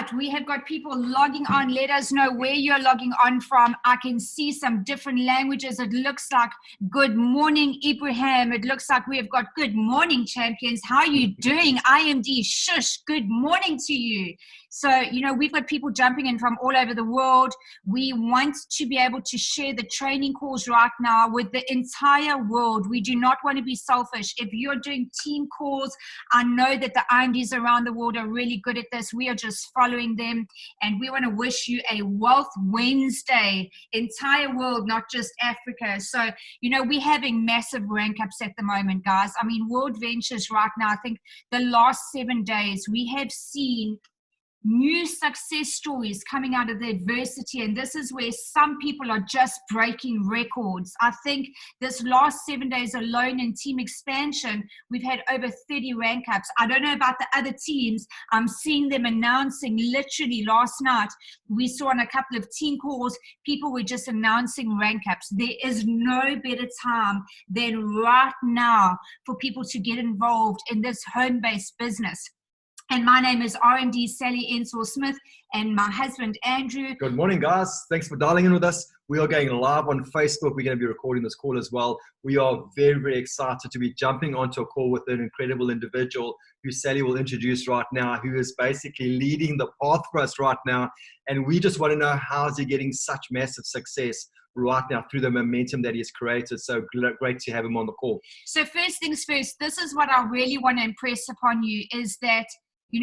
right, we have got people logging on. Let us know where you're logging on from. I can see some different languages. It looks like good morning, Ibrahim. It looks like we have got good morning, champions. How are you doing? IMD, shush, good morning to you. So, we've got people jumping in from all over the world. We want to be able to share the training calls right now with the entire world. We do not want to be selfish. If you're doing team calls, I know that the IMDs around the world are really good at this. We are just following them, and we want to wish you a Wealth Wednesday, entire world, not just Africa. So, we're having massive rank ups at the moment, guys. I mean, World Ventures right now, I think the last 7 days, we have seen new success stories coming out of the adversity, and this is where some people are just breaking records. I think this last 7 days alone in team expansion, we've had over 30 rank ups. I don't know about the other teams. I'm seeing them announcing literally last night. We saw on a couple of team calls, people were just announcing rank ups. There is no better time than right now for people to get involved in this home-based business. And my name is RMD Sally Ensor-Smith, and my husband, Andrew. Good morning, guys. Thanks for dialing in with us. We are going live on Facebook. We're going to be recording this call as well. We are very, very excited to be jumping onto a call with an incredible individual who Sally will introduce right now, who is basically leading the path for us right now. And we just want to know, how is he getting such massive success right now through the momentum that he's created. So great to have him on the call. So first things first, this is what I really want to impress upon you, is that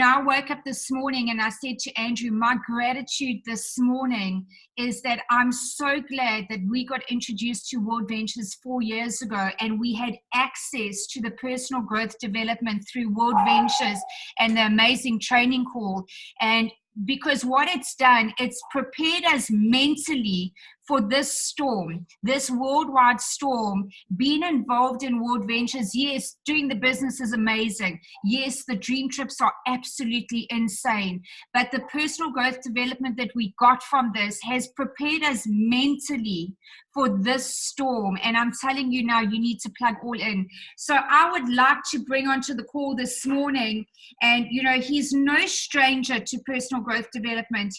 I woke up this morning and I said to Andrew, my gratitude this morning is that I'm so glad that we got introduced to World Ventures 4 years ago, and we had access to the personal growth development through World Ventures and the amazing training call. And because what it's done, it's prepared us mentally for this storm, this worldwide storm. Being involved in World Ventures, yes, doing the business is amazing. Yes, the dream trips are absolutely insane. But the personal growth development that we got from this has prepared us mentally for this storm. And I'm telling you now, you need to plug all in. So I would like to bring onto the call this morning, and he's no stranger to personal growth development.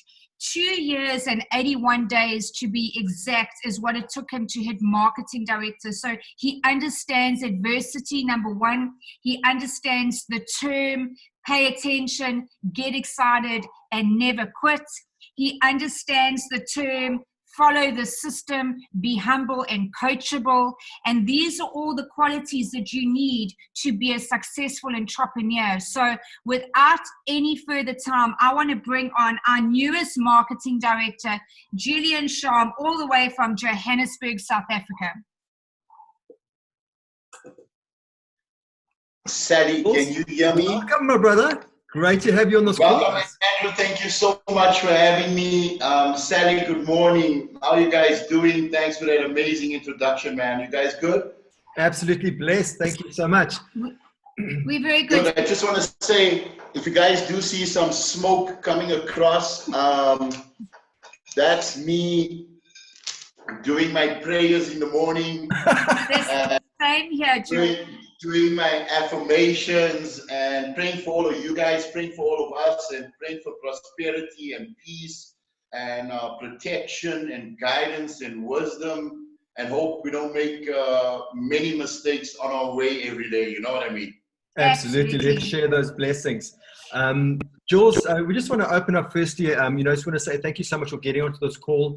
2 years and 81 days to be exact is what it took him to hit marketing director. So he understands adversity, number one. He understands the term, pay attention, get excited, and never quit. He understands the term, follow the system, be humble and coachable. And these are all the qualities that you need to be a successful entrepreneur. So without any further time, I want to bring on our newest marketing director, Julian Chame, all the way from Johannesburg, South Africa. Sally, can you hear me? Welcome, my brother. Great to have you on this call. Welcome, Andrew. Thank you so much for having me. Sally, good morning. How are you guys doing? Thanks for that amazing introduction, man. You guys good? Absolutely blessed. Thank you so much. We're very good. I just want to say, if you guys do see some smoke coming across, that's me doing my prayers in the morning. Same here, Julian. Doing my affirmations and praying for all of you guys, praying for all of us, and praying for prosperity and peace and protection and guidance and wisdom, and hope we don't make many mistakes on our way every day. You know what I mean? Absolutely. Let's share those blessings. Jules, we just want to open up firstly, just want to say thank you so much for getting onto this call.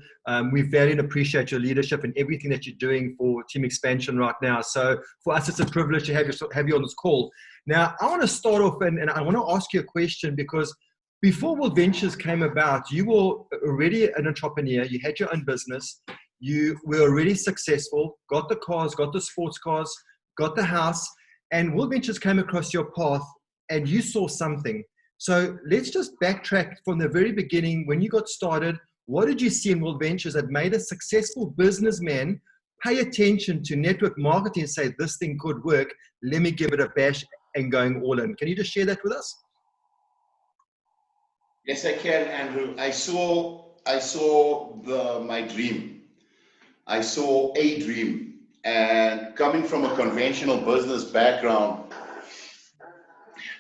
We value and appreciate your leadership and everything that you're doing for team expansion right now. So for us, it's a privilege to have you on this call. Now, I want to start off and I want to ask you a question, because before World Ventures came about, you were already an entrepreneur. You had your own business. You were already successful, got the cars, got the sports cars, got the house, and World Ventures came across your path and you saw something. So let's just backtrack from the very beginning. When you got started, what did you see in World Ventures that made a successful businessman pay attention to network marketing and say, this thing could work, let me give it a bash and going all in? Can you just share that with us? Yes, I can, Andrew. I saw my dream. I saw a dream, and coming from a conventional business background,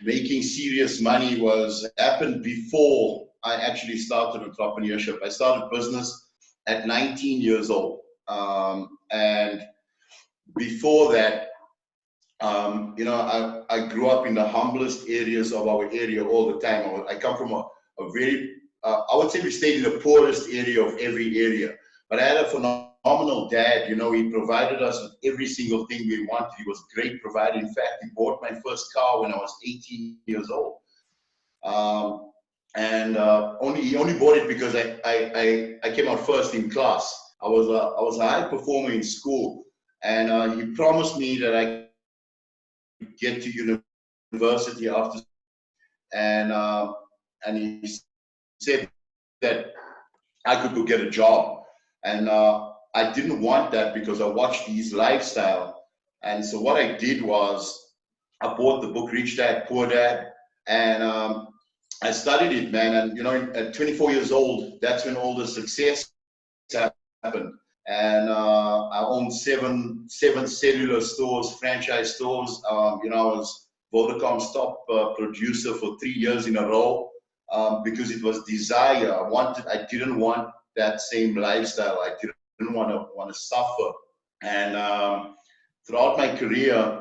making serious money happened before I actually started entrepreneurship. I started business at 19 years old. And before that, I grew up in the humblest areas of our area all the time. I come from a very, I would say we stayed in the poorest area of every area. But I had a phenomenal dad. He provided us with every single thing we wanted. He was a great provider. In fact, he bought my first car when I was 18 years old. He only bought it because I came out first in class. I was a high performer in school, and he promised me that I could get to university after, and he said that I could go get a job, and I didn't want that because I watched his lifestyle, and so what I did was I bought the book Rich Dad Poor Dad, and I studied it, man. And at 24 years old, that's when all the success happened. And I owned seven cellular stores, franchise stores. I was Vodacom's top producer for 3 years in a row because it was desire. I didn't want that same lifestyle. I didn't want to suffer. And throughout my career,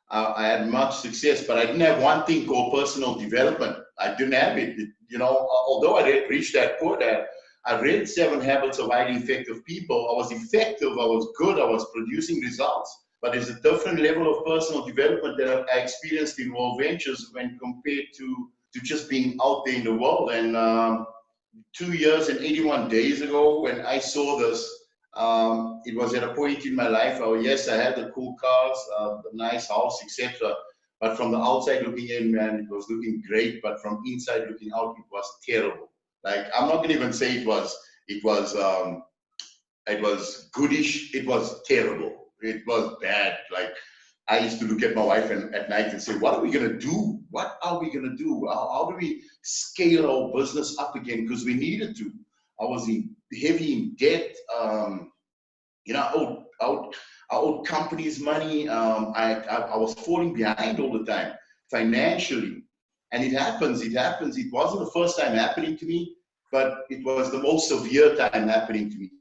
I had much success, but I didn't have one thing called personal development. I didn't have it. Although I read Rich Dad Poor Dad, I read 7 Habits of Highly Effective People. I was effective, I was good, I was producing results. But there's a different level of personal development that I experienced in World Ventures when compared to just being out there in the world. And 2 years and 81 days ago, when I saw this, it was at a point in my life. Yes, I had the cool cars, the nice house, etc. But from the outside looking in, man, it was looking great. But from inside looking out, it was terrible. Like, I'm not gonna even say it was goodish. It was terrible. It was bad. Like, I used to look at my wife at night and say, what are we gonna do? What are we gonna do? How do we scale our business up again? Because we needed to. I was heavy in debt. I owed companies money. I was falling behind all the time financially. And it happens. It wasn't the first time happening to me, but it was the most severe time happening to me.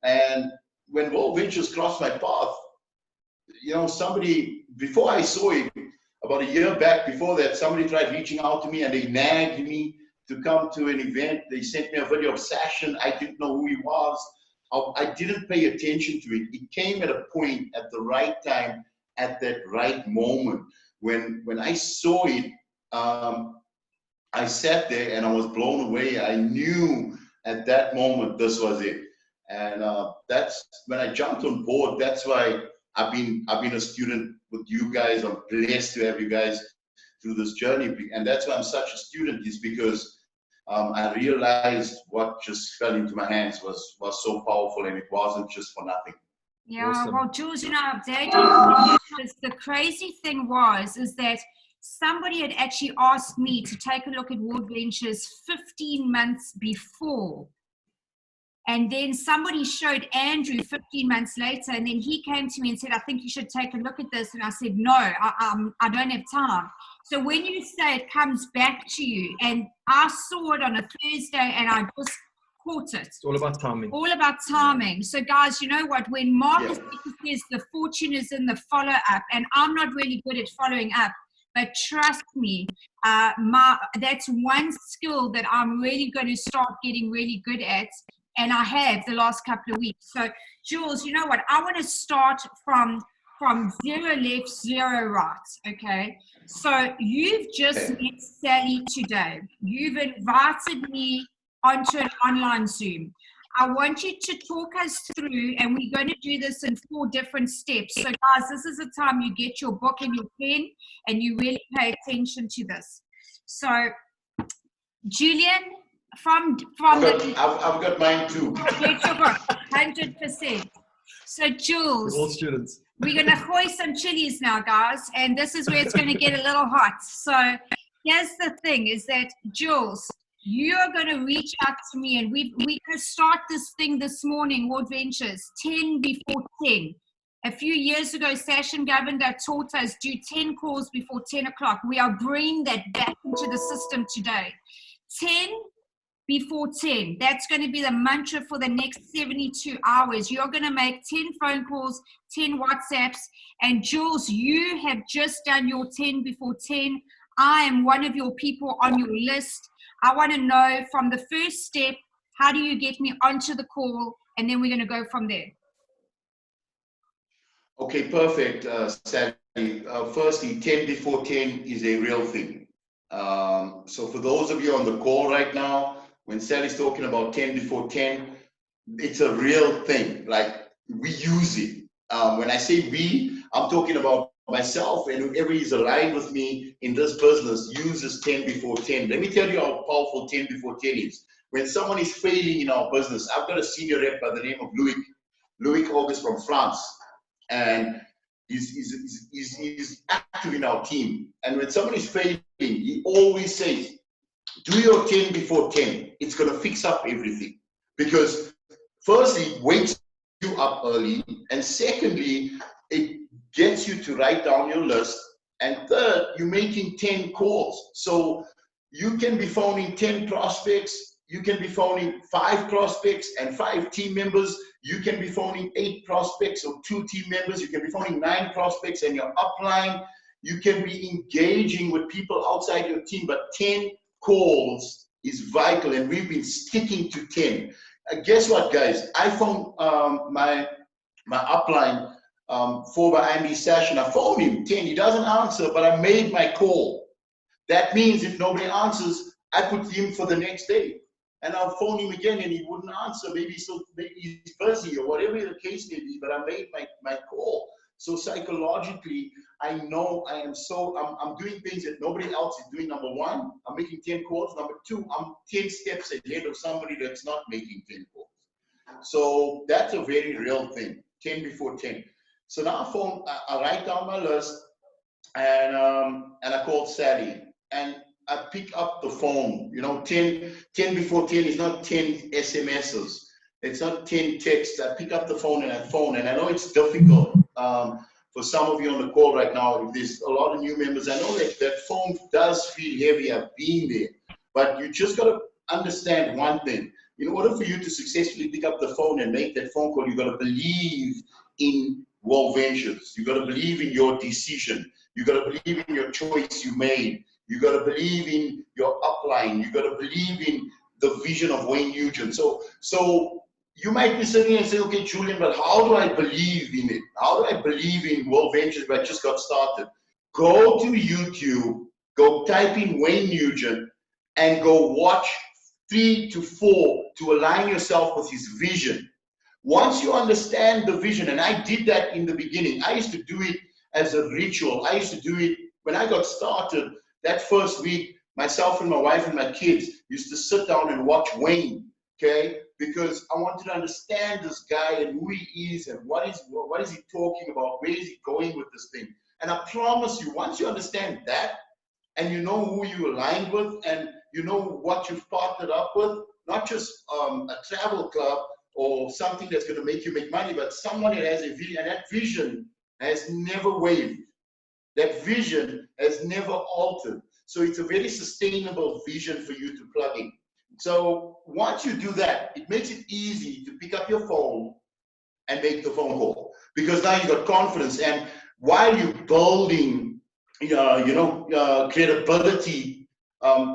And when World Ventures crossed my path, somebody, before I saw it, about a year back before that, somebody tried reaching out to me and they nagged me to come to an event. They sent me a video of Sashin. I didn't know who he was. I didn't pay attention to it. It came at a point at the right time, at that right moment. When I saw it, I sat there and I was blown away. I knew at that moment this was it. And that's when I jumped on board. That's why I've been a student with you guys. I'm blessed to have you guys through this journey. And that's why I'm such a student, is because I realized what just fell into my hands was so powerful, and it wasn't just for nothing. Yeah, Awesome. well, Jules, the crazy thing is that somebody had actually asked me to take a look at World Ventures 15 months before. And then somebody showed Andrew 15 months later, and then he came to me and said, I think you should take a look at this. And I said, no, I don't have time. So when you say it comes back to you, and I saw it on a Thursday and I just caught it. It's all about timing. All about timing. So guys, you know what? When Marcus says the fortune is in the follow-up, and I'm not really good at following up, but trust me, that's one skill that I'm really going to start getting really good at. And I have the last couple of weeks. So, Jules, you know what? I want to start from 0 left, 0 right, okay? So you've just met Sally today. You've invited me onto an online Zoom. I want you to talk us through, and we're going to do this in 4 different steps. So, guys, this is the time you get your book and your pen, and you really pay attention to this. So, Julian, I've got mine too. Get your book, 100%. So, Jules, all students. We're going to hoist some chilies now, guys, and this is where it's going to get a little hot. So, here's the thing: is that Jules, you're going to reach out to me, and we're going to start this thing this morning, World Ventures, 10 before 10. A few years ago, Sashin Govender taught us do 10 calls before 10 o'clock. We are bringing that back into the system today. 10 before 10. That's going to be the mantra for the next 72 hours. You're going to make 10 phone calls, 10 WhatsApps. And Jules, you have just done your 10 before 10. I am one of your people on your list. I want to know from the first step, how do you get me onto the call? And then we're going to go from there. Okay, perfect, Sally. Firstly, 10 before 10 is a real thing. So for those of you on the call right now, when Sally's talking about 10 before 10, it's a real thing. Like, we use it. When I say we, I'm talking about myself, and whoever is aligned with me in this business uses 10 before 10. Let me tell you how powerful 10 before 10 is. When someone is failing in our business, I've got a senior rep by the name of Louis August from France, and he's active in our team. And when someone is failing, he always says, do your 10 before 10. It's going to fix up everything. Because firstly, it wakes you up early, and secondly, it gets you to write down your list, and third, you're making 10 calls. So you can be phoning 10 prospects, you can be phoning 5 prospects and 5 team members, you can be phoning 8 prospects or 2 team members, you can be phoning 9 prospects and your upline, you can be engaging with people outside your team, but 10 calls is vital, and we've been sticking to 10. Guess what, guys? I phoned my upline for my MD session. I phoned him 10. He doesn't answer, but I made my call. That means if nobody answers, I put him for the next day. And I'll phone him again and he wouldn't answer. Maybe he's busy or whatever the case may be, but I made my call. So psychologically, I know I'm doing things that nobody else is doing. Number one, I'm making 10 calls. Number two, I'm 10 steps ahead of somebody that's not making 10 calls. So that's a very real thing, 10 before 10. So now I write down my list, and I called Sally, and I pick up the phone. 10 before 10 is not 10 SMSs. It's not 10 texts. I pick up the phone and I phone, and I know it's difficult for some of you on the call right now. If there's a lot of new members, I know that phone does feel heavy. I've been there, but you just got to understand one thing. In order for you to successfully pick up the phone and make that phone call, you got to believe in World Ventures. You got to believe in your decision. You got to believe in your choice you made. You got to believe in your upline. You got to believe in the vision of Wayne Nugent. So you might be sitting here and say, okay, Julian, but how do I believe in it? How do I believe in World Ventures if I just got started? Go to YouTube, go type in Wayne Nugent, and go watch 3 to 4 to align yourself with his vision. Once you understand the vision, and I did that in the beginning, I used to do it as a ritual. I used to do it when I got started. That first week, myself and my wife and my kids used to sit down and watch Wayne, okay? Because I wanted to understand this guy and who he is and what is he talking about, where is he going with this thing. And I promise you, once you understand that, and you know who you aligned with, and you know what you've partnered up with, not just a travel club or something that's going to make you make money, but someone that has a vision, and that vision has never wavered. That vision has never altered. So it's a very sustainable vision for you to plug in. So once you do that, it makes it easy to pick up your phone and make the phone call, because now you got confidence. And while you're building, credibility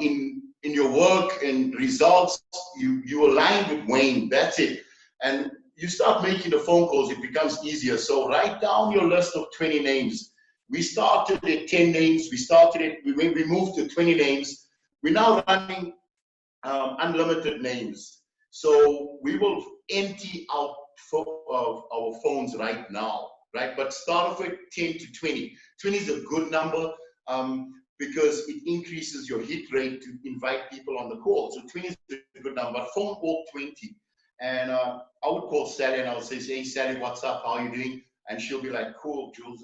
in your work and results, you align with Wayne. That's it. And you start making the phone calls, it becomes easier. So write down your list of 20 names. We started at 10 names. We moved to 20 names. We're now running unlimited names. So we will empty out our phones right now, right? But start off with 10 to 20. 20 is a good number because it increases your hit rate to invite people on the call. So 20 is a good number. Phone call 20. And I would call Sally and I would say, hey, Sally, what's up? How are you doing? And she'll be like, cool, Jules.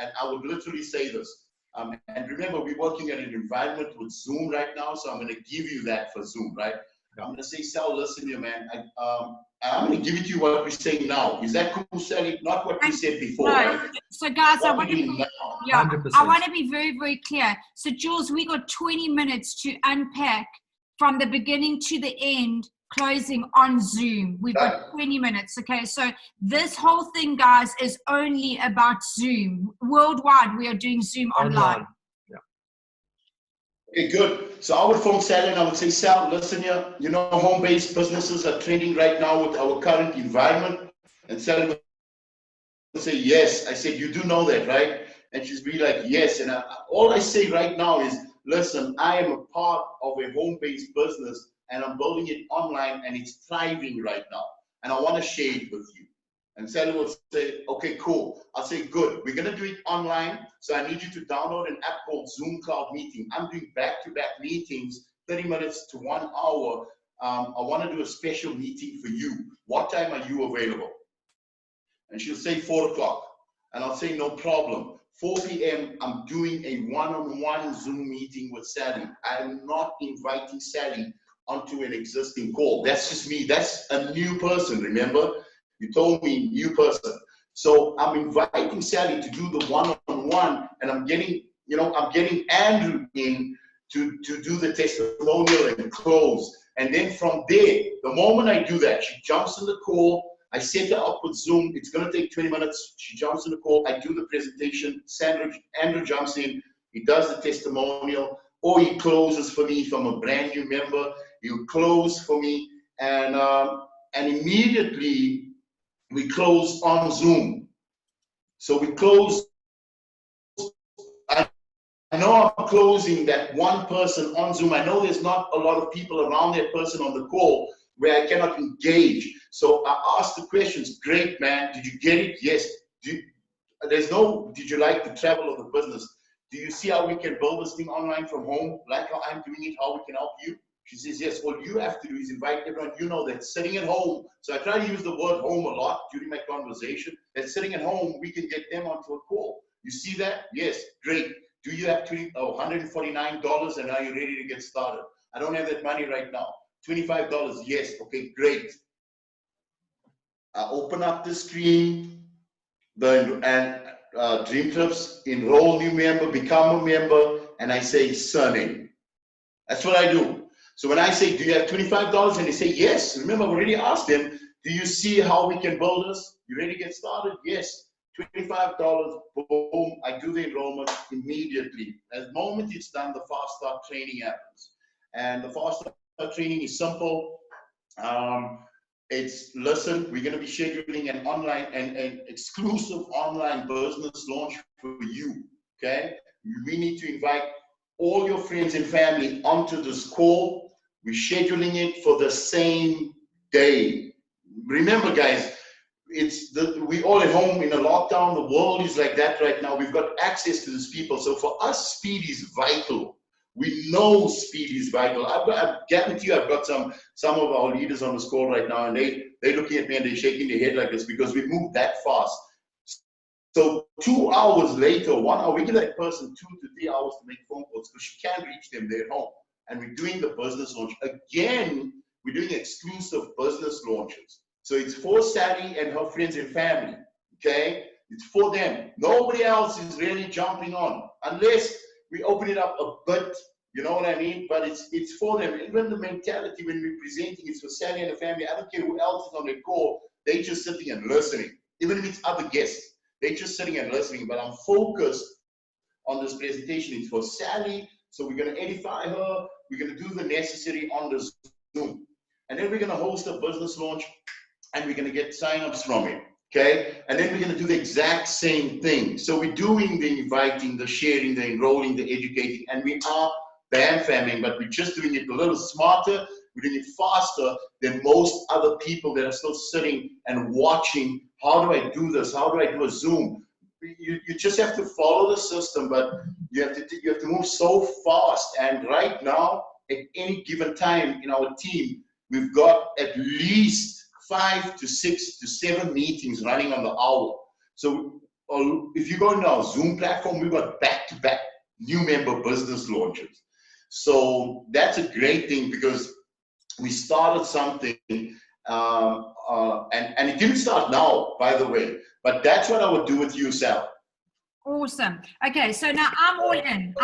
And I would literally say this. And remember, we're working at an environment with Zoom right now, so I'm going to give you that for Zoom, right? I'm going to say, Sal, listen here, man. I'm going to give it to you what we're saying now. Is that cool, Sally? Not what we said before, no. right? So, guys, I want to be very, very clear. So, Jules, we got 20 minutes to unpack from the beginning to the end, closing on Zoom. We've got 20 minutes. Okay, so this whole thing, guys, is only about Zoom. Worldwide, we are doing Zoom online. Okay, good. So I would phone Sally and I would say, Sal, listen here, you know, home-based businesses are trending right now with our current environment. And Sally would say, yes. I said, you do know that, right? And she'd be like, yes. And all I say right now is, listen, I am a part of a home-based business and I'm building it online and it's thriving right now. And I want to share it with you. And Sally will say, okay, cool. I'll say, good. We're going to do it online. So I need you to download an app called Zoom Cloud Meeting. I'm doing back-to-back meetings, 30 minutes to 1 hour. I want to do a special meeting for you. What time are you available? And she'll say 4 o'clock. And I'll say, no problem. 4 p.m., I'm doing a one-on-one Zoom meeting with Sally. I'm not inviting Sally onto an existing call. That's just me. That's a new person, remember? You told me new person. So I'm inviting Sally to do the one-on-one, and I'm getting Andrew in to do the testimonial and close. And then from there, the moment I do that, she jumps in the call. I set her up with Zoom. It's going to take 20 minutes. She jumps in the call. I do the presentation. Andrew jumps in. He does the testimonial, or he closes for me if I'm a brand new member. He'll close for me, and immediately we close on Zoom. So we close. I know I'm closing that one person on Zoom. I know there's not a lot of people around that person on the call where I cannot engage. So I ask the questions. Great, man. Did you get it? Yes. Did you like the travel of the business? Do you see how we can build this thing online from home? Like how I'm doing it, how we can help you? She says, yes. All you have to do is invite everyone you know that's sitting at home. So I try to use the word home a lot during my conversation. That's sitting at home, we can get them onto a call. You see that? Yes. Great. Do you have $149 and are you ready to get started? I don't have that money right now. $25. Yes. Okay, great. I open up the screen, Dream Trips, enroll new member, become a member, and I say surname. That's what I do. So when I say, do you have $25? And they say, yes. Remember, I've already asked them, do you see how we can build this? You ready to get started? Yes. $25, boom, I do the enrollment immediately. At the moment it's done, the Fast Start training happens. And the Fast Start training is simple. It's, listen, we're going to be scheduling an online and an exclusive online business launch for you, okay? We need to invite all your friends and family onto this call. We're scheduling it for the same day. Remember, guys, we all at home in a lockdown. The world is like that right now. We've got access to these people. So for us, speed is vital. We know speed is vital. I guarantee you, I've got some of our leaders on this call right now, and they're looking at me and they're shaking their head like this because we move that fast. So 2 hours later, 1 hour, we give that person 2 to 3 hours to make phone calls because you can't reach them there at home. And we're doing the business launch. Again, we're doing exclusive business launches. So it's for Sally and her friends and family, okay? It's for them. Nobody else is really jumping on unless we open it up a bit, you know what I mean? But it's for them. Even the mentality when we're presenting is for Sally and the family. I don't care who else is on the call. They're just sitting and listening. Even if it's other guests, they're just sitting and listening. But I'm focused on this presentation. It's for Sally. So we're going to edify her. We're going to do the necessary on the Zoom. And then we're going to host a business launch and we're going to get signups from it. Okay, and then we're going to do the exact same thing. So we're doing the inviting, the sharing, the enrolling, the educating, and we are bam-famming, but we're just doing it a little smarter. We're doing it faster than most other people that are still sitting and watching. How do I do this? How do I do a Zoom? You just have to follow the system, but you have to move so fast. And right now, at any given time in our team, we've got at least 5 to 6 to 7 meetings running on the hour. So if you go into our Zoom platform, we've got back-to-back new member business launches. So that's a great thing because we started something, and it didn't start now, by the way, but that's what I would do with you, Sal. Awesome. Okay, so now I'm all in.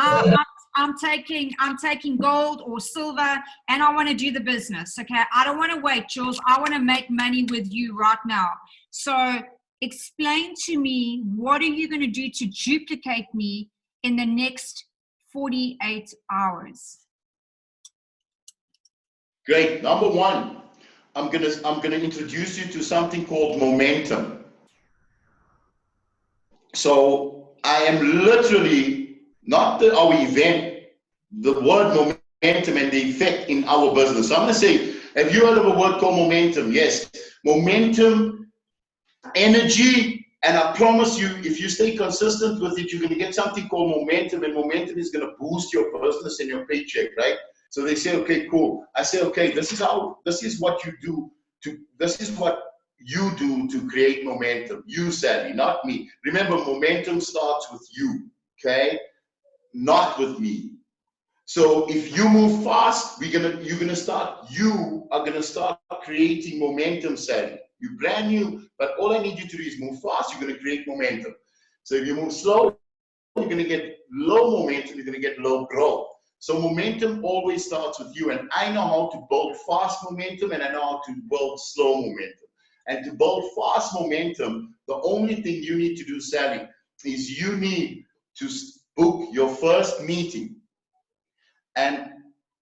I'm taking gold or silver, and I want to do the business. Okay, I don't want to wait, Jules. I want to make money with you right now. So explain to me, what are you going to do to duplicate me in the next 48 hours? Great. Number one, I'm gonna introduce you to something called momentum. So I am literally not our event, the word momentum and the effect in our business. So I'm gonna say, have you heard of a word called momentum? Yes, momentum, energy, and I promise you, if you stay consistent with it, you're gonna get something called momentum, and momentum is gonna boost your business and your paycheck, right? So they say, okay, cool. I say, okay, this is what you do to create momentum. You, Sally, not me. Remember, momentum starts with you, okay? Not with me. So if you move fast, you are gonna start creating momentum, Sally. You're brand new, but all I need you to do is move fast. You're gonna create momentum. So if you move slow, you're gonna get low momentum. You're gonna get low growth. So momentum always starts with you, and I know how to build fast momentum, and I know how to build slow momentum. And to build fast momentum, the only thing you need to do, Sally, is you need to book your first meeting. And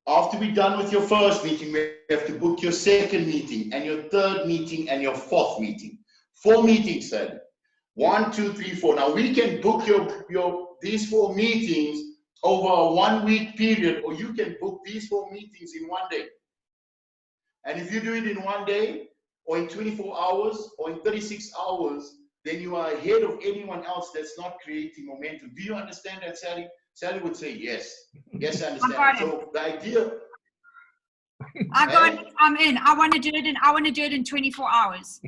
after we're done with your first meeting, we have to book your second meeting, and your third meeting, and your fourth meeting. 4 meetings, Sally. 1, 2, 3, 4. Now we can book these 4 meetings over a 1-week period, or you can book these 4 meetings in 1 day. And if you do it in 1 day, or in 24 hours, or in 36 hours, then you are ahead of anyone else that's not creating momentum. Do you understand that, Sally? Sally would say yes. Yes, I understand. So the idea. I got it. I'm in. I want to do it in 24 hours.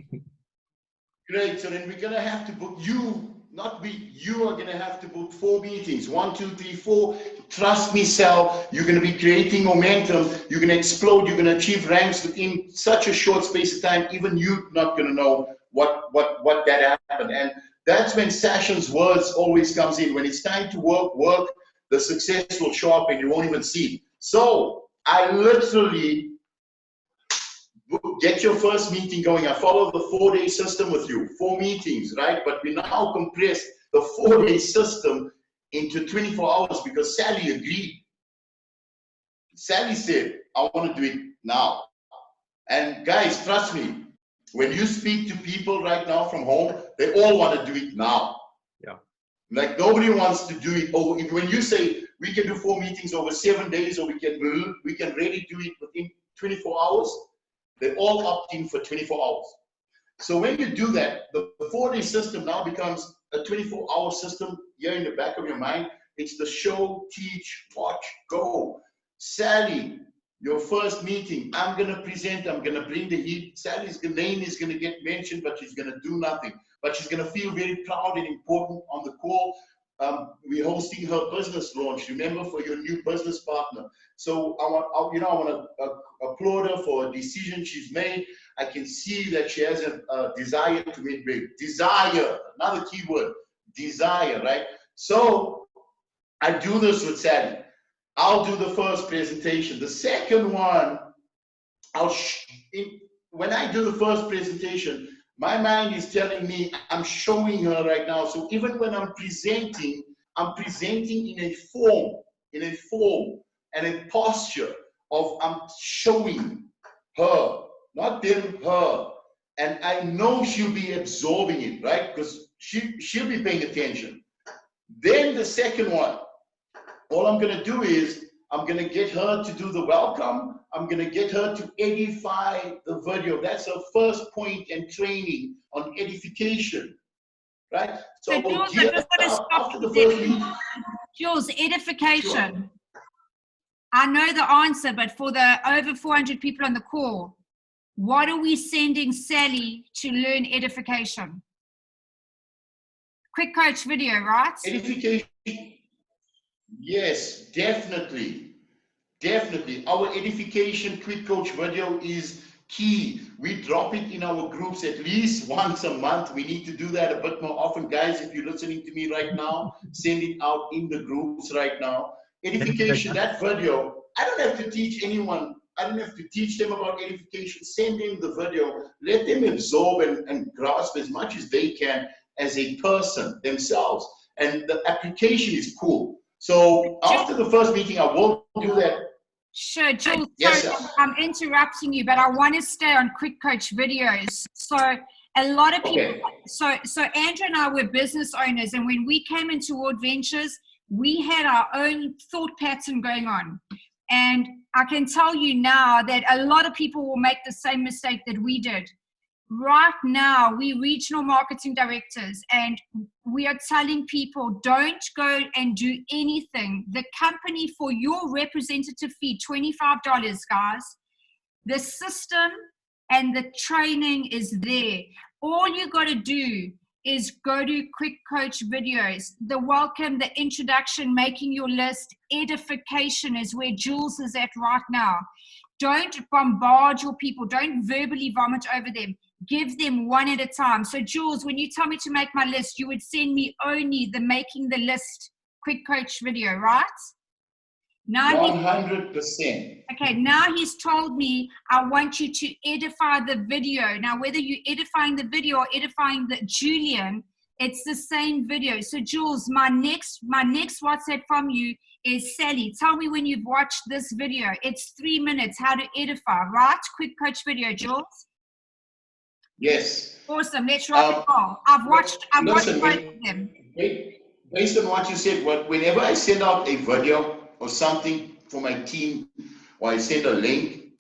Great. So then we're gonna have to book you. Not me, you are going to have to book 4 meetings. 1, 2, 3, 4. Trust me, Sal, you're going to be creating momentum. You're going to explode. You're going to achieve ranks within such a short space of time. Even you're not going to know what that happened. And that's when Sasha's words always comes in. When it's time to work, the success will show up and you won't even see it. So I literally get your first meeting going. I follow the 4-day system with you, 4 meetings, right? But we now compress the 4-day system into 24 hours because Sally agreed. Sally said, I want to do it now. And guys, trust me, when you speak to people right now from home, they all want to do it now. Yeah. Like nobody wants to do it over. When you say we can do 4 meetings over 7 days, or we can really do it within 24 hours, they all opt in for 24 hours. So when you do that, the 4-day system now becomes a 24-hour system here in the back of your mind. It's the show, teach, watch, go. Sally, your first meeting, I'm going to present, I'm going to bring the heat. Sally's name is going to get mentioned, but she's going to do nothing. But she's going to feel very proud and important on the call. We're hosting her business launch, remember, for your new business partner. So I want to applaud her for a decision she's made. I can see that she has a desire to make big. Desire, another key word, desire, right? So I do this with Sally. I'll do the first presentation. The second one, when I do the first presentation, my mind is telling me I'm showing her right now. So even when I'm presenting in a form and a posture of I'm showing her, not them, her. And I know she'll be absorbing it, right? Because she'll be paying attention. Then the second one, all I'm going to do is I'm going to get her to do the welcome. I'm going to get her to edify the video. That's her first point and training on edification, right? So Jules, I just want to stop the first meeting. Jules, edification. Sure. I know the answer, but for the over 400 people on the call, what are we sending Sally to learn edification? Quick coach video, right? Edification. Yes, definitely. Definitely. Our edification quick coach video is key. We drop it in our groups at least once a month. We need to do that a bit more often. Guys, if you're listening to me right now, send it out in the groups right now. edification, that video, I don't have to teach anyone. I don't have to teach them about edification. Send them the video. Let them absorb and grasp as much as they can as a person themselves. And the application is cool. So after the first meeting, I will do that. Sure, Jules, yes, sorry, I'm interrupting you, but I want to stay on Quick Coach videos. So a lot of people, so Andrew and I were business owners, and when we came into World Ventures, we had our own thought pattern going on. And I can tell you now that a lot of people will make the same mistake that we did. Right now, we regional marketing directors, and we are telling people, don't go and do anything. The company for your representative fee, $25, guys. The system and the training is there. All you got to do is go to Quick Coach videos. The welcome, the introduction, making your list, edification is where Jules is at right now. Don't bombard your people. Don't verbally vomit over them. Give them one at a time. So Jules, when you tell me to make my list, you would send me only the making the list Quick Coach video, right? Now 100%. Okay, now he's told me I want you to edify the video. Now, whether you're edifying the video or edifying the Julian, it's the same video. So Jules, my next WhatsApp from you is Sally. Tell me when you've watched this video. It's 3 minutes, how to edify, right? Quick Coach video, Jules. Yes. Awesome. Let's rock and roll. I've watched both of them. Based on what you said, whenever I send out a video or something for my team, or I send a link,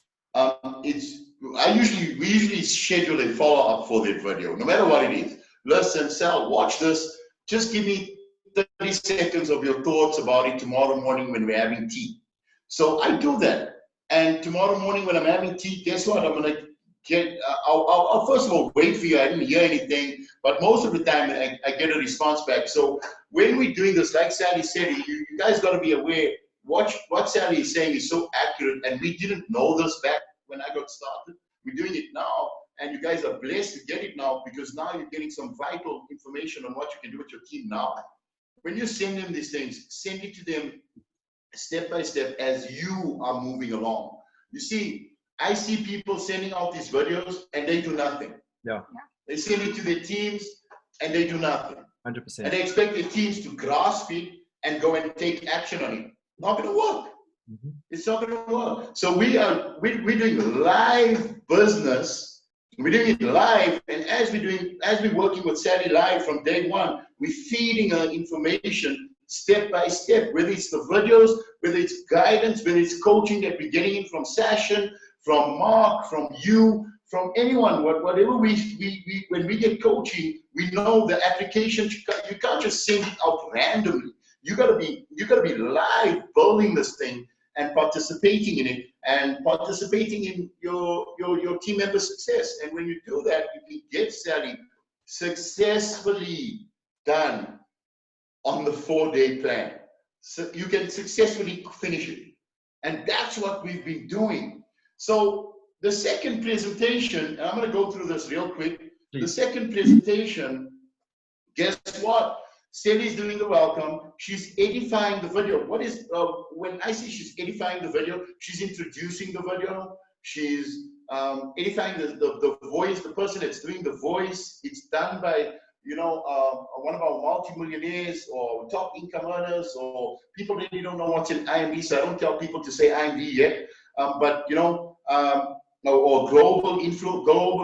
we usually schedule a follow-up for that video, no matter what it is. Listen, Sal, watch this. Just give me 30 seconds of your thoughts about it tomorrow morning when we're having tea. So I do that. And tomorrow morning when I'm having tea, guess what? I'm going to I'll first of all wait for you. I didn't hear anything, but most of the time I get a response back. So when we're doing this, like Sally said, you guys got to be aware. What Sally is saying is so accurate, and we didn't know this back when I got started. We're doing it now, and you guys are blessed to get it now, because now you're getting some vital information on what you can do with your team now. When you send them these things, send it to them step by step as you are moving along. You see, I see people sending out these videos and they do nothing. Yeah. They send it to their teams and they do nothing. 100%. And they expect their teams to grasp it and go and take action on it. Not going to work. Mm-hmm. It's not going to work. So we're doing live business. We're doing it live, and as we're working with Sally live from day one, we're feeding her information step by step, whether it's the videos, whether it's guidance, whether it's coaching that we're getting in from Sashin, from Mark, from you, from anyone, whatever when we get coaching, we know the application. You can't just send it out randomly. You gotta be live building this thing and participating in it, and participating in your team member success. And when you do that, you can get Sally successfully done on the 4-day plan. So you can successfully finish it. And that's what we've been doing. So the second presentation, and I'm going to go through this real quick. Please. The second presentation, guess what? Sally's doing the welcome. She's edifying the video. What is, when I say she's edifying the video, she's introducing the video. She's edifying the voice, the person that's doing the voice. It's done by, one of our multi-millionaires or top income earners, or people really don't know what's in IMD, so I don't tell people to say IMD yet. But or global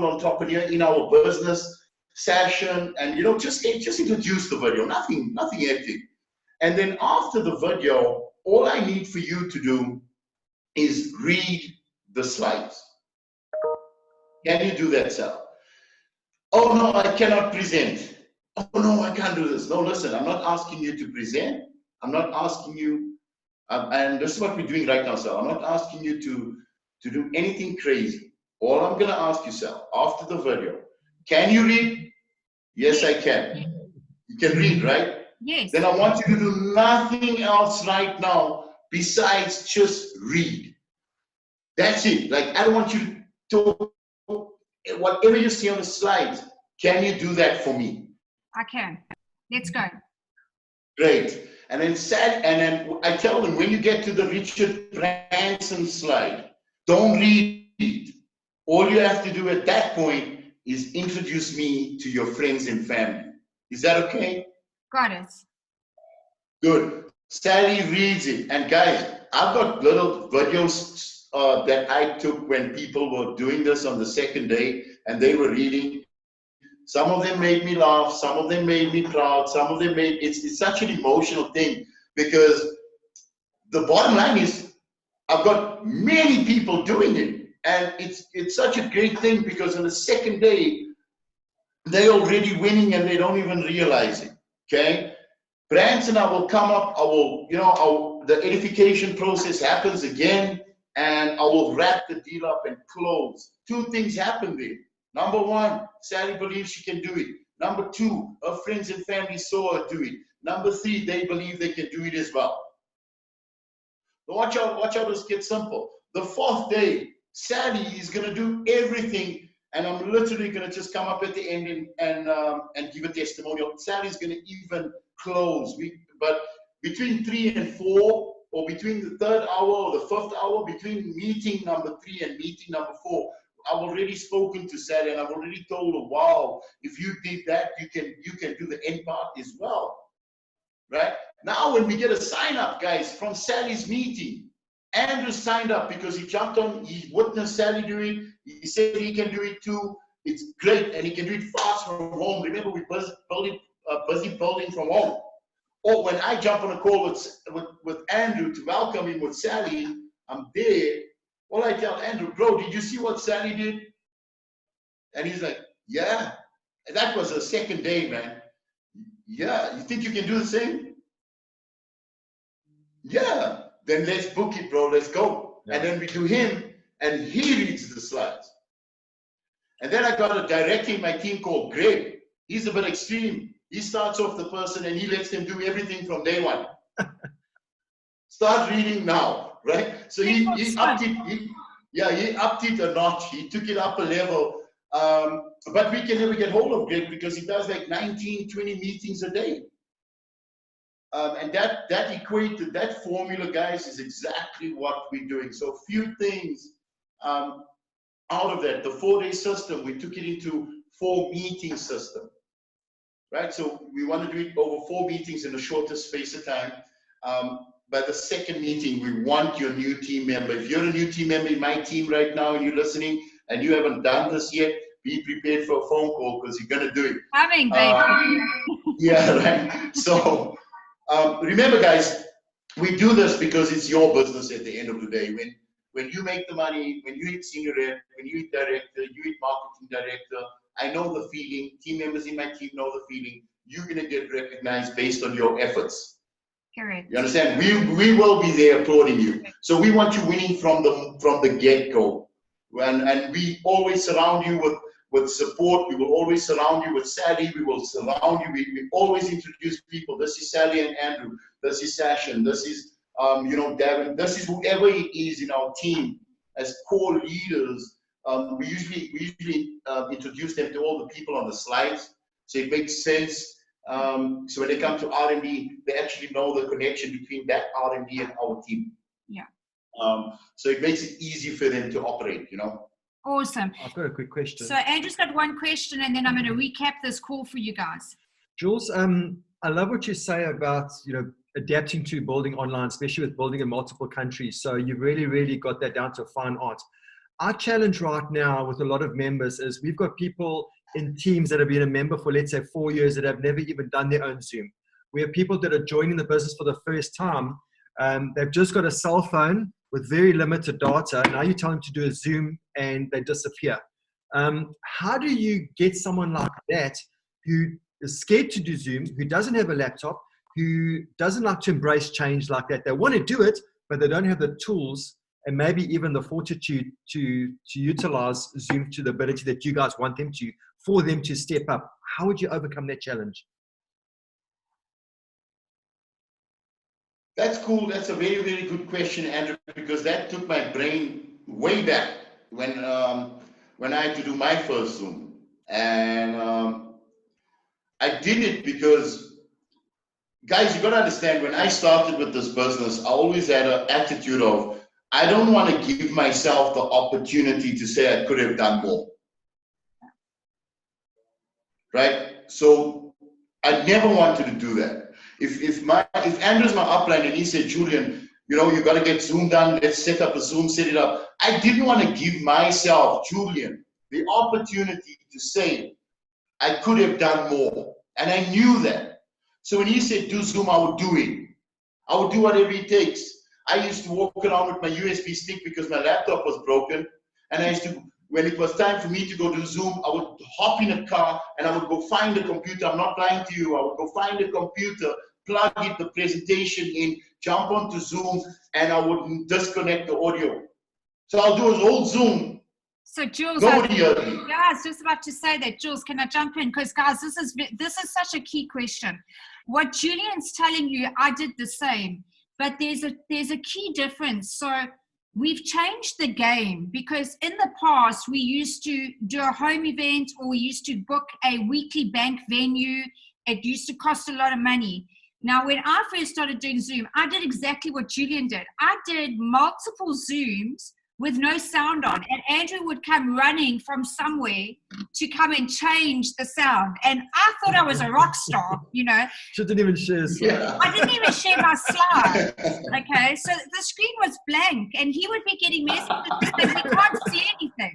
entrepreneur in our business session, and just introduce the video, nothing hectic. And then after the video, all I need for you to do is read the slides. Can you do that, Sal? Oh no, I cannot present. Oh no, I can't do this. No, listen, I'm not asking you to present. I'm not asking you, and this is what we're doing right now, Sal. I'm not asking you to do anything crazy. All I'm gonna ask you, Sal, after the video, can you read? Yes, I can. You can read, right? Yes. Then I want you to do nothing else right now besides just read. That's it. Like, I don't want you to, whatever you see on the slides, can you do that for me? I can. Let's go. Great. And then I tell them, when you get to the Richard Branson slide, don't read it. All you have to do at that point is introduce me to your friends and family. Is that okay? Got it. Good. Sally reads it. And guys, I've got little videos that I took when people were doing this on the second day and they were reading. Some of them made me laugh. Some of them made me proud. Some of them made, it's such an emotional thing, because the bottom line is I've got many people doing it. And it's such a great thing, because on the second day, they're already winning and they don't even realize it. Okay? Branson, I will come up, the edification process happens again, and I will wrap the deal up and close. Two things happen there. Number one, Sally believes she can do it. Number two, her friends and family saw her do it. Number three, they believe they can do it as well. But watch out, this gets simple. The fourth day, Sally is going to do everything, and I'm literally going to just come up at the end and give a testimonial. Sally's going to even close. But between 3 and 4, or between the third hour or the fifth hour, between meeting number 3 and meeting number 4, I've already spoken to Sally and I've already told her, wow, if you did that, you can do the end part as well. Right? Now when we get a sign up, guys, from Sally's meeting, Andrew signed up because he jumped on, he witnessed Sally do it, he said he can do it too. It's great, and he can do it fast from home. Remember, we're busy building from home. Or when I jump on a call with Andrew to welcome him with Sally, I'm there. All I tell Andrew, bro, did you see what Sally did? And he's like, yeah. And that was the second day, man. Yeah, you think you can do the same? Yeah. Then let's book it, bro. Let's go. Yeah. And then we do him, and he reads the slides. And then I got a director in my team called Greg. He's a bit extreme. He starts off the person and he lets them do everything from day one. Start reading now, right? So he upped it. He upped it a notch. He took it up a level. But we can never get hold of Greg because he does like 19, 20 meetings a day. And that formula, guys, is exactly what we're doing. So a few things out of that. The 4-day system, we took it into 4-meeting system, right? So we want to do it over 4 meetings in the shortest space of time. By the second meeting, we want your new team member. If you're a new team member in my team right now and you're listening and you haven't done this yet, be prepared for a phone call because you're going to do it. Coming, baby. Yeah, right. So remember, guys, we do this because it's your business at the end of the day. When you make the money, when you hit senior rep, when you hit director, you hit marketing director, I know the feeling. Team members in my team know the feeling. You're going to get recognized based on your efforts. Correct. You understand? We will be there applauding you. So we want you winning from the get-go. And we always surround you with support. We will always surround you with Sally. We will surround you. We always introduce people. This is Sally and Andrew. This is Sashin. This is Davin. This is whoever it is in our team as core leaders. We usually introduce them to all the people on the slides, so it makes sense. So when they come to R&D, they actually know the connection between that R&D and our team. Yeah. So it makes it easy for them to operate, Awesome. I've got a quick question. So Andrew's got one question, and then I'm going to recap this call for you guys. Jules, I love what you say about, adapting to building online, especially with building in multiple countries. So you really, really got that down to a fine art. Our challenge right now with a lot of members is we've got people in teams that have been a member for, let's say, 4 years that have never even done their own Zoom. We have people that are joining the business for the first time. They've just got a cell phone with very limited data. Now you tell them to do a Zoom and they disappear. How do you get someone like that who is scared to do Zoom, who doesn't have a laptop, who doesn't like to embrace change like that? They want to do it, but they don't have the tools and maybe even the fortitude to utilize Zoom to the ability that you guys want them to, for them to step up. How would you overcome that challenge? That's cool. That's a very, very good question, Andrew, because that took my brain way back when I had to do my first Zoom. And I did it because guys, you got to understand, when I started with this business, I always had an attitude of, I don't want to give myself the opportunity to say I could have done more. Right? So I never wanted to do that. If Andrew's my upline and he said, Julian, you know, you got to get Zoom done, let's set up a Zoom, set it up. I didn't want to give myself, Julian, the opportunity to say I could have done more. And I knew that. So when he said do Zoom, I would do it. I would do whatever it takes. I used to walk around with my USB stick because my laptop was broken. And I used to, when it was time for me to go to Zoom, I would hop in a car and I would go find a computer. I'm not lying to you. I would go find a computer, plug it, the presentation in, jump onto Zoom, and I would disconnect the audio. So I'll do a whole Zoom. So Jules, Nobody heard me. yeah, I was just about to say that. Jules, can I jump in? Because guys, this is such a key question. What Julian's telling you, I did the same, but there's a key difference. So we've changed the game, because in the past we used to do a home event, or we used to book a weekly bank venue. It used to cost a lot of money. Now, when I first started doing Zoom, I did exactly what Julian did. I did multiple Zooms with no sound on, and Andrew would come running from somewhere to come and change the sound. And I thought I was a rock star, you know. She didn't even share. Yeah. I didn't even share my slides. Okay, so the screen was blank, and he would be getting messages that we can't see anything.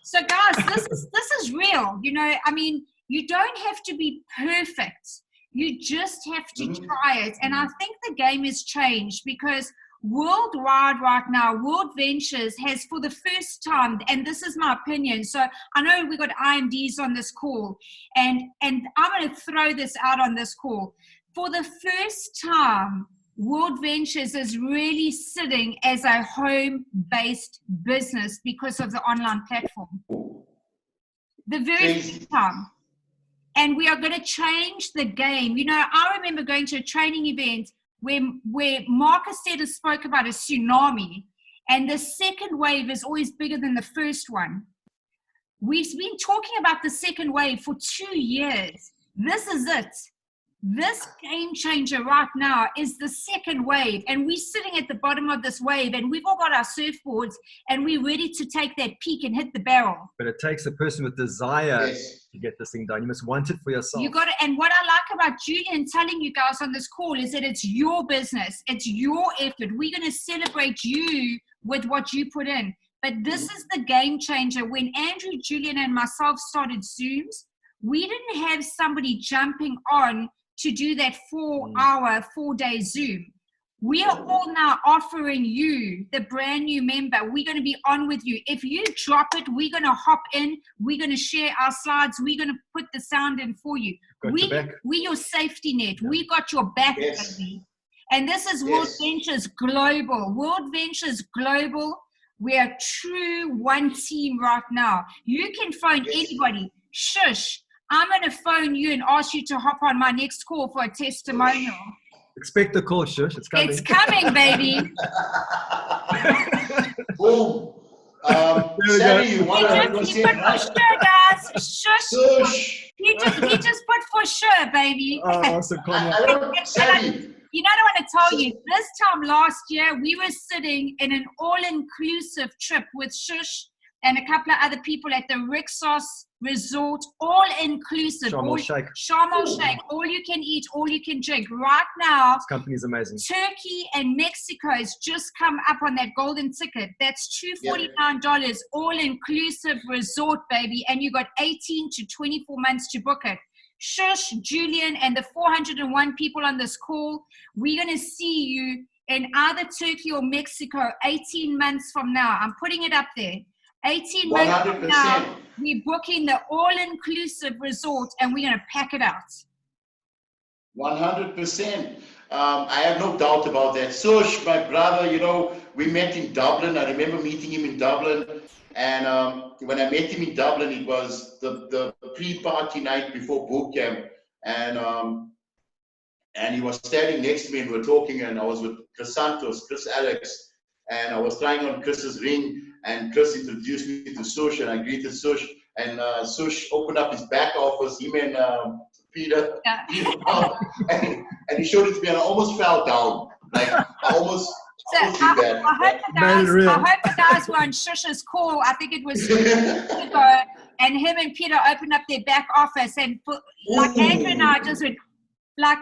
So guys, this is real. You know, I mean, you don't have to be perfect. You just have to try it. And I think the game has changed, because worldwide right now, World Ventures has, for the first time, and this is my opinion, so I know we got IMDs on this call, and I'm going to throw this out on this call. For the first time, World Ventures is really sitting as a home-based business because of the online platform. The very first time. And we are going to change the game. You know, I remember going to a training event where Marcus spoke about a tsunami, and the second wave is always bigger than the first one. We've been talking about the second wave for 2 years. This is it. This game changer right now is the second wave, and we're sitting at the bottom of this wave, and we've all got our surfboards, and we're ready to take that peak and hit the barrel. But it takes a person with desire to get this thing done. You must want it for yourself. You got it. And what I like about Julian telling you guys on this call is that it's your business. It's your effort. We're going to celebrate you with what you put in. But this is the game changer. When Andrew, Julian, and myself started Zooms, we didn't have somebody jumping on to do that 4-hour, 4-day Zoom. We are all now offering you, the brand new member, we're going to be on with you. If you drop it, we're going to hop in. We're going to share our slides. We're going to put the sound in for you. We're your safety net. Yeah. We got your back, baby. And this is World Ventures Global. World Ventures Global. We are true one team right now. You can phone anybody. Shush. I'm going to phone you and ask you to hop on my next call for a testimonial. Expect the call, Shush. It's coming. It's coming, baby. Boom. Sammy, you want to say put for sure, guys. Shush. He just put for sure, baby. Oh, awesome. Sammy. You know what I want to tell you? This time last year, we were sitting in an all-inclusive trip with Shush and a couple of other people at the Rixos Resort, all inclusive. Sharm el-Sheikh, all you can eat, all you can drink. Right now, this company is amazing. Turkey and Mexico has just come up on that golden ticket. That's $249, all inclusive resort, baby. And you got 18 to 24 months to book it. Shush, Julian, and the 401 people on this call, we're going to see you in either Turkey or Mexico 18 months from now. I'm putting it up there. 18 months from now, we're booking the all-inclusive resort, and we're going to pack it out. 100%. I have no doubt about that. Sush, my brother, you know, we met in Dublin. I remember meeting him in Dublin. And when I met him in Dublin, it was the pre-party night before boot camp. And he was standing next to me, and we were talking, and I was with Chris Santos, Chris Alex, and I was trying on Chris's ring. And Chris introduced me to Sush, and I greeted Sush. And Sush opened up his back office. Him and Peter, Yeah. and he showed it to me, and I almost fell down. Like I almost So did that. I hope the guys were on Shusha's call. I think it was 2 weeks ago, and him and Peter opened up their back office, and like Andrew and I just went, like,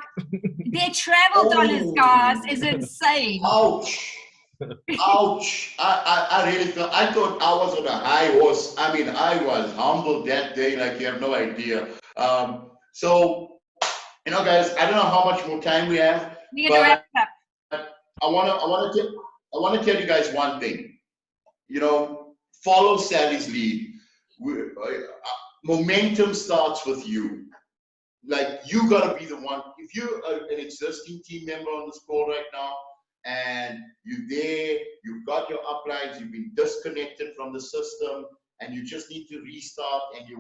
their travel dollars, guys, is insane. Ouch. Ouch. I really felt, I thought I was on a high horse. I mean, I was humbled that day like you have no idea. So, you know, guys, I don't know how much more time we have. We're going to wrap it up. I want to tell you guys one thing. You know, follow Sally's lead. Momentum starts with you. Like, you got to be the one. If you're an existing team member on this call right now, and you're there, you've got your uplines, you've been disconnected from the system, and you just need to restart, and you're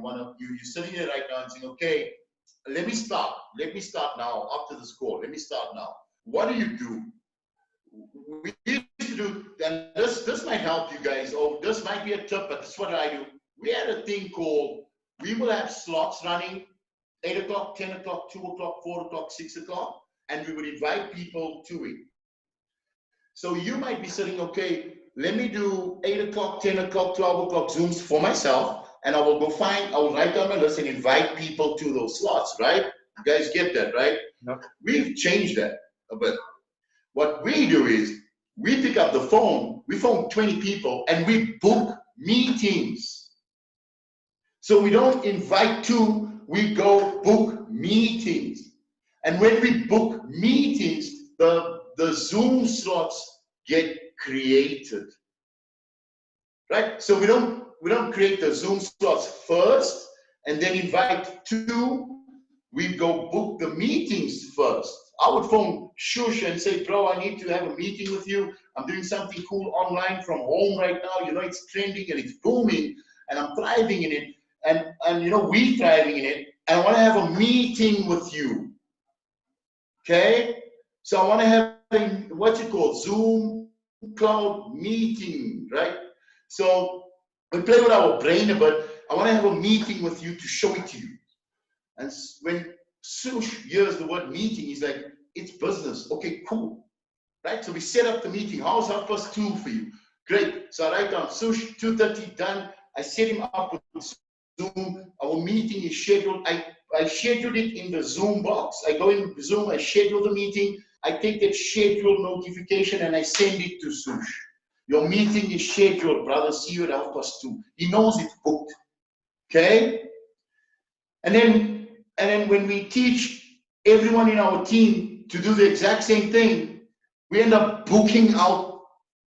sitting there right now and saying, okay, let me start now after this call. Let me start now. What do? We used to do, and this might help you guys, or this might be a tip, but this is what I do. We had a thing called, we will have slots running 8 o'clock, 10 o'clock, 2 o'clock, 4 o'clock, 6 o'clock, and we would invite people to it. So you might be sitting, okay, let me do 8 o'clock, 10 o'clock, 12 o'clock Zooms for myself, and I will write down my list and invite people to those slots, right? You guys get that, right? Yep. We've changed that a bit. What we do is we pick up the phone, we phone 20 people, and we book meetings. So we don't invite two, we go book meetings. And when we book meetings, the Zoom slots get created. Right? So we don't create the Zoom slots first and then invite two. We go book the meetings first. I would phone Shush and say, bro, I need to have a meeting with you. I'm doing something cool online from home right now. You know, it's trending and it's booming and I'm thriving in it. And you know, we're thriving in it. And I want to have a meeting with you. Okay? So I want to have what's it called? Zoom cloud meeting, right? So we play with our brain a bit. I want to have a meeting with you to show it to you. And when Sush hears the word meeting, he's like, it's business. Okay, cool. Right? So we set up the meeting. How's 2:30 for you? Great. So I write down Sush, 2:30 done. I set him up with Zoom. Our meeting is scheduled. I scheduled it in the Zoom box. I go in Zoom, I schedule the meeting. I take that schedule notification and I send it to Sush. Your meeting is scheduled, brother. See you at 2:30. He knows it's booked. Okay? And then when we teach everyone in our team to do the exact same thing, we end up booking out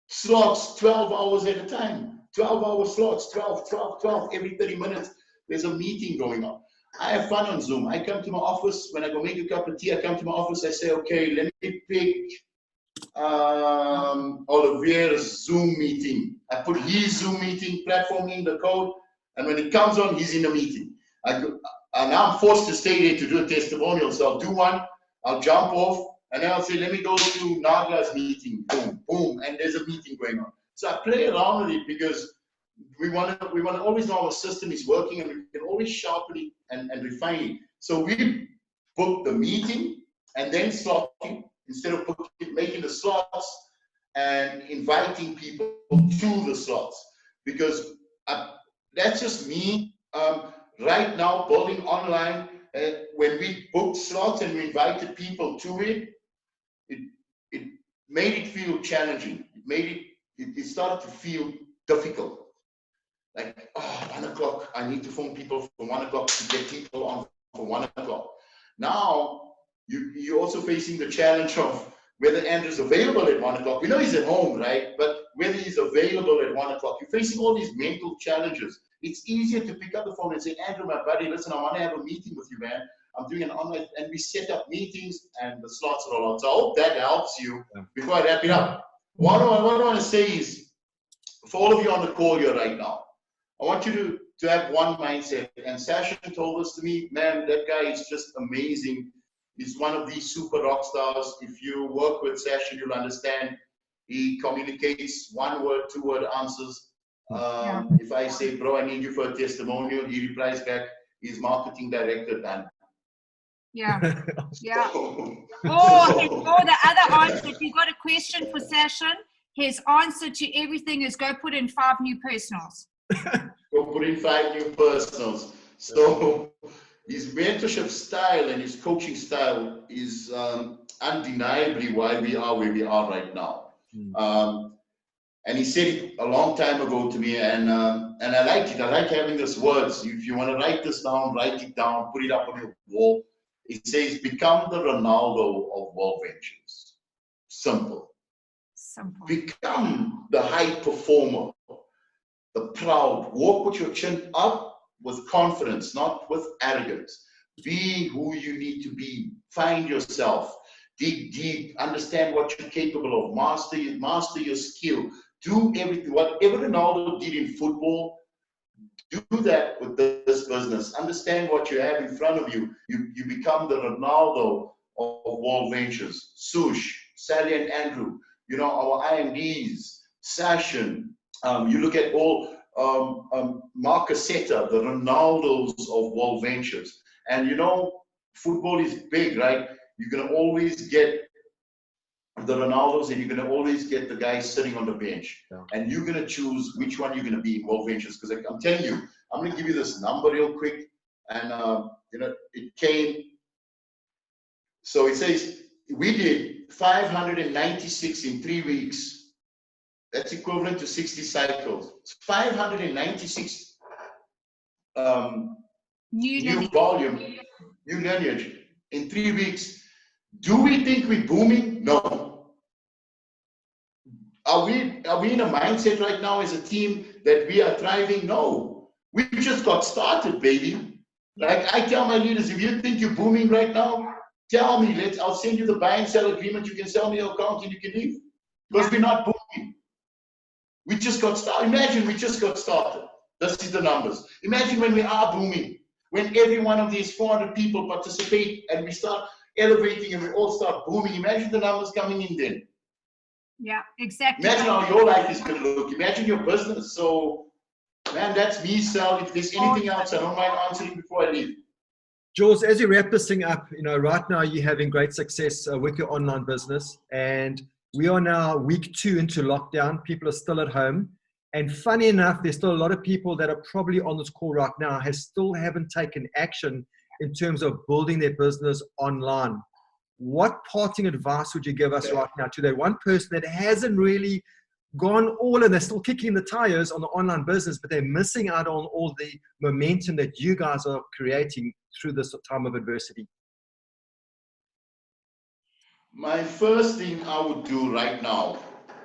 slots 12 hours at a time. 12-hour slots, 12. Every 30 minutes, there's a meeting going on. I have fun on Zoom. I come to my office. When I go make a cup of tea, I come to my office. I say, okay, let me pick Olivier's Zoom meeting. I put his Zoom meeting platform in the code. And when it comes on, he's in the meeting. And I'm forced to stay there to do a testimonial. So I'll do one, I'll jump off, and then I'll say, let me go to Naga's meeting. Boom, boom, and there's a meeting going on. So I play around with it because we want to always know our system is working and we can always sharpen it and refine it. So we book the meeting and then slotting instead of making the slots and inviting people to the slots, because that's just me. Right now, building online, when we booked slots and we invited people to it made it feel challenging. It started to feel difficult. Like, 1 o'clock, I need to phone people for 1 o'clock to get people on for 1 o'clock. Now, you're also facing the challenge of whether Andrew's available at 1 o'clock. We know he's at home, right? But whether he's available at 1 o'clock, you're facing all these mental challenges. It's easier to pick up the phone and say, Andrew, my buddy, listen, I want to have a meeting with you, man. I'm doing an online, and we set up meetings and the slots roll out. So I hope that helps you. Before I wrap it up, what I want to say is, for all of you on the call here right now, I want you to have one mindset. And Sasha told us to me, man, that guy is just amazing. He's one of these super rock stars. If you work with Sasha, you'll understand. He communicates 1-word, 2-word answers. If I say, bro, I need you for a testimonial, he replies back, he's marketing director, Dan. Yeah. Yeah. So, Or the other answer, if you've got a question for Sashin, his answer to everything is go put in 5 new personals. go put in 5 new personals. So his mentorship style and his coaching style is undeniably why we are where we are right now. And he said it a long time ago to me, and I like it. I like having these words. If you want to write this down, write it down, put it up on your wall. It says, become the Ronaldo of World Ventures. Simple. Become the high performer, the proud. Walk with your chin up with confidence, not with arrogance. Be who you need to be. Find yourself. Dig deep. Understand what you're capable of. Master your skill. Do everything. Whatever Ronaldo did in football, do that with this business. Understand what you have in front of you. You become the Ronaldo of World Ventures. Sush, Sally and Andrew, our IMDs, Sashin. You look at all Mark Cassetta, the Ronaldos of World Ventures. And football is big, right? You're going to always get the Ronaldos, and you're going to always get the guys sitting on the bench. Yeah. And you're going to choose which one you're going to be in World Ventures. Because I'm telling you, I'm going to give you this number real quick. And, it came. So it says, we did 596 in 3 weeks. That's equivalent to 60 cycles. 596 new volume, new lineage in 3 weeks. Do we think we're booming? No. Are we in a mindset right now as a team that we are thriving? No. We just got started, baby. Like I tell my leaders, if you think you're booming right now, tell me. I'll send you the buy and sell agreement. You can sell me your account and you can leave. Because we're not booming. We just got started. Imagine we just got started. This is the numbers. Imagine when we are booming, when every one of these 400 people participate and we start elevating and we all start booming. Imagine the numbers coming in then. Yeah, exactly. Imagine how your life is going to look. Imagine your business. So, man, that's me, Sal. If there's anything else, I don't mind answering before I leave. Jules, as you wrap this thing up, right now you're having great success with your online business, and we are now week 2 into lockdown. People are still at home. And funny enough, there's still a lot of people that are probably on this call right now still haven't taken action in terms of building their business online. What parting advice would you give us right now to that one person that hasn't really gone all in? They're still kicking the tires on the online business, but they're missing out on all the momentum that you guys are creating through this time of adversity? My first thing I would do right now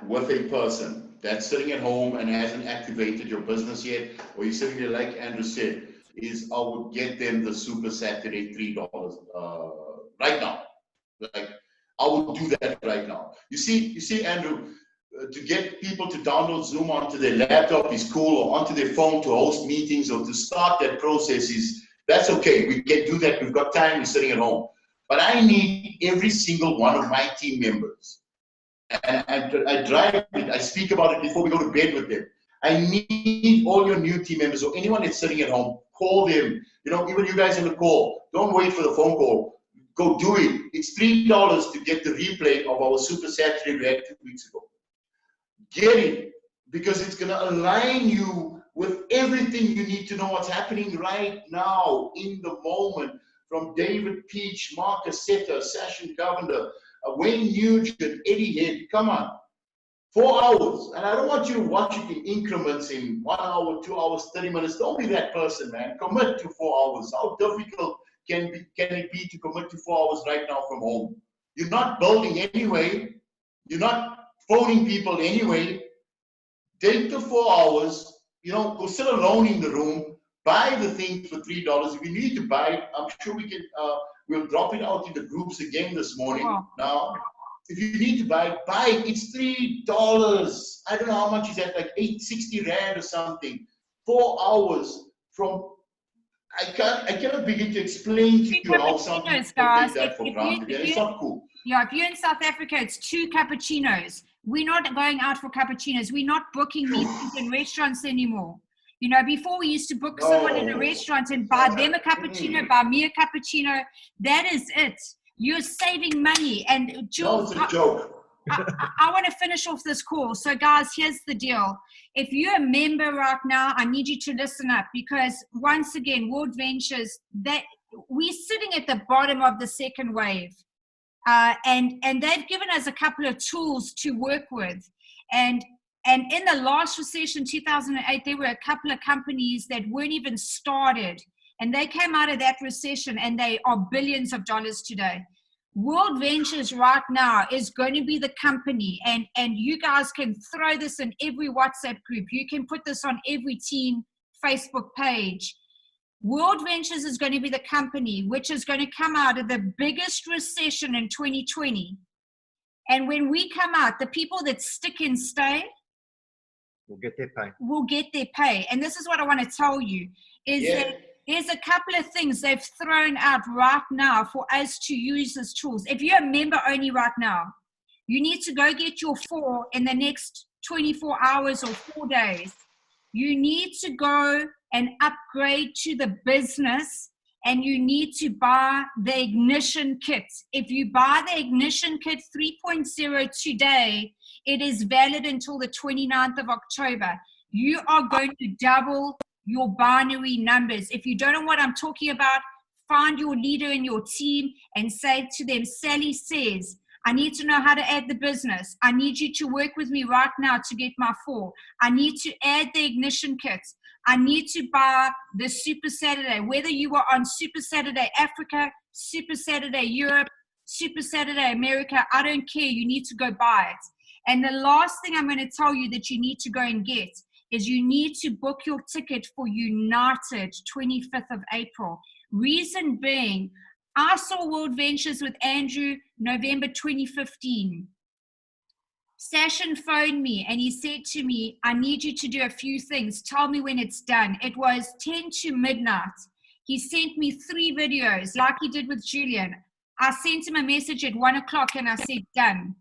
with a person that's sitting at home and hasn't activated your business yet, or you're sitting there like Andrew said, is I would get them the Super Saturday $3 right now. Like I would do that right now. You see, Andrew, to get people to download Zoom onto their laptop is cool, or onto their phone to host meetings or to start that process that's okay. We can do that. We've got time. We're sitting at home. But I need every single one of my team members. And I drive it. I speak about it before we go to bed with them. I need all your new team members or anyone that's sitting at home. Call them. Even you guys on the call. Don't wait for the phone call. Go do it. It's $3 to get the replay of our Super Saturday we had 2 weeks ago. Get it, because it's going to align you with everything you need to know what's happening right now in the moment. From David Peach, Mark Cassetta, Sashin Govender, Wayne Nugent, Eddie Head. Come on. 4 hours. And I don't want you to watch it in increments in 1 hour, 2 hours, 30 minutes. Don't be that person, man. Commit to 4 hours. How difficult can it be to commit to 4 hours right now from home? You're not building anyway. You're not phoning people anyway. Take the 4 hours, go sit alone in the room, buy the thing for $3. If you need to buy it, I'm sure we can, we'll drop it out in the groups again this morning. Now, if you need to buy it, it's $3. I don't know how much is that, like 60 Rand or something. 4 hours from, I cannot begin to explain to you how something take that for granted. It's not cool. Yeah, if you're in South Africa, it's 2 cappuccinos. We're not going out for cappuccinos. We're not booking meetings in restaurants anymore. You know, before we used to book someone in a restaurant and buy them a cappuccino, buy me a cappuccino. That is it. You're saving money. And Jules, no, it's a joke. I want to finish off this call. So guys, here's the deal. If you're a member right now, I need you to listen up, because once again, World Ventures, that we're sitting at the bottom of the second wave. And they've given us a couple of tools to work with. And in the last recession, 2008, there were a couple of companies that weren't even started. And they came out of that recession and they are billions of dollars today. World Ventures right now is going to be the company, and you guys can throw this in every WhatsApp group. You can put this on every team Facebook page. World Ventures is going to be the company which is going to come out of the biggest recession in 2020. And when we come out, the people that stick and stay will get their pay. Will get their pay. And this is what I want to tell you, is that there's a couple of things they've thrown out right now for us to use as tools. If you're a member only right now, you need to go get your 4 in the next 24 hours or 4 days. You need to go and upgrade to the business, and you need to buy the ignition kit. If you buy the ignition kit 3.0 today, it is valid until the 29th of October. You are going to double your binary numbers. If you don't know what I'm talking about, find your leader in your team and say to them, Sally says, I need to know how to add the business. I need you to work with me right now to get my 4. I need to add the ignition kits. I need to buy the Super Saturday, whether you are on Super Saturday Africa, Super Saturday Europe, Super Saturday America, I don't care. You need to go buy it. And the last thing I'm going to tell you that you need to go and get is you need to book your ticket for United 25th of April. Reason being, I saw World Ventures with Andrew November 2015. Sashin phoned me and he said to me, I need you to do a few things. Tell me when it's done. It was 10 to midnight. He sent me 3 videos like he did with Julian. I sent him a message at 1 o'clock and I said, done.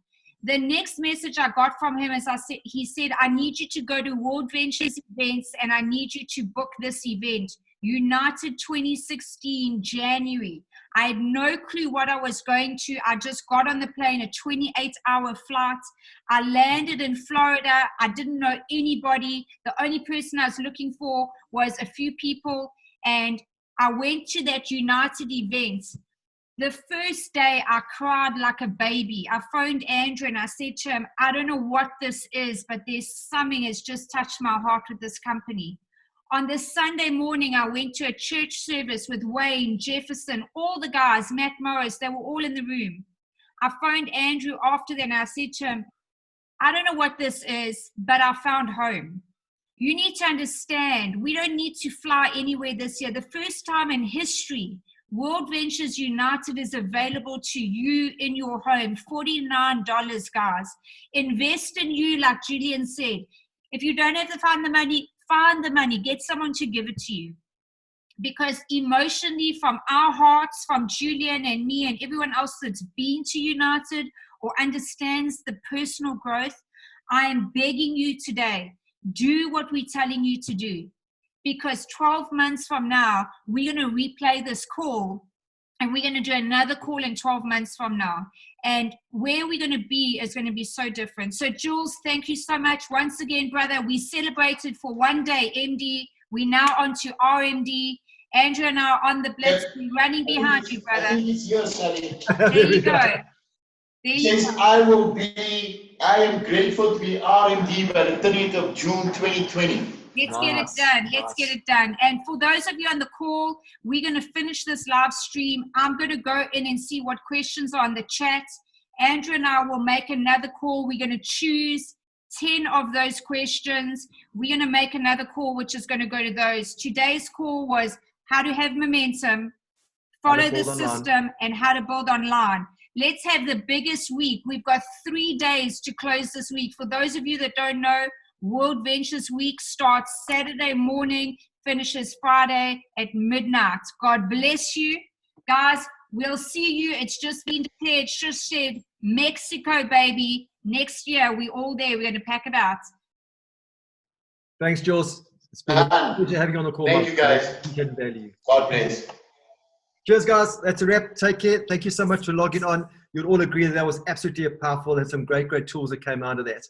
The next message I got from him is he said, I need you to go to World Ventures events and I need you to book this event. United 2016, January. I had no clue what I was going to. I just got on the plane, a 28-hour flight. I landed in Florida. I didn't know anybody. The only person I was looking for was a few people. And I went to that United event. The first day, I cried like a baby. I phoned Andrew and I said to him, I don't know what this is, but there's something has just touched my heart with this company. On this Sunday morning, I went to a church service with Wayne, Jefferson, all the guys, Matt Morris, they were all in the room. I phoned Andrew after that and I said to him, I don't know what this is, but I found home. You need to understand, we don't need to fly anywhere this year. The first time in history, World Ventures United is available to you in your home, $49, guys. Invest in you, like Julian said. If you don't have to find the money, get someone to give it to you. Because emotionally, from our hearts, from Julian and me and everyone else that's been to United or understands the personal growth, I am begging you today, do what we're telling you to do. Because 12 months from now, we're going to replay this call and we're going to do another call in 12 months from now. And where we're going to be is going to be so different. So Jules, thank you so much. Once again, brother, we celebrated for one day MD. We're now on to RMD. Andrew and I are on the blitz. We're running behind you, brother. I think it's yours, Sally. There you go. Says, I am grateful to be RMD by the 30th of June 2020. Let's get it done. Let's get it done. And for those of you on the call, we're going to finish this live stream. I'm going to go in and see what questions are on the chat. Andrew and I will make another call. We're going to choose 10 of those questions. We're going to make another call, which is going to go to those. Today's call was how to have momentum, follow the system, and how to build online. Let's have the biggest week. We've got 3 days to close this week. For those of you that don't know, World Ventures Week starts Saturday morning, finishes Friday at midnight. God bless you. Guys, we'll see you. It's just been declared. It's just said Mexico, baby. Next year, we're all there. We're going to pack it out. Thanks, Jules. It's been a pleasure having you on the call. Thank you, guys. Appreciate the value. God bless. Cheers, guys. That's a wrap. Take care. Thank you so much for logging on. You'll all agree that was absolutely powerful and some great, great tools that came out of that.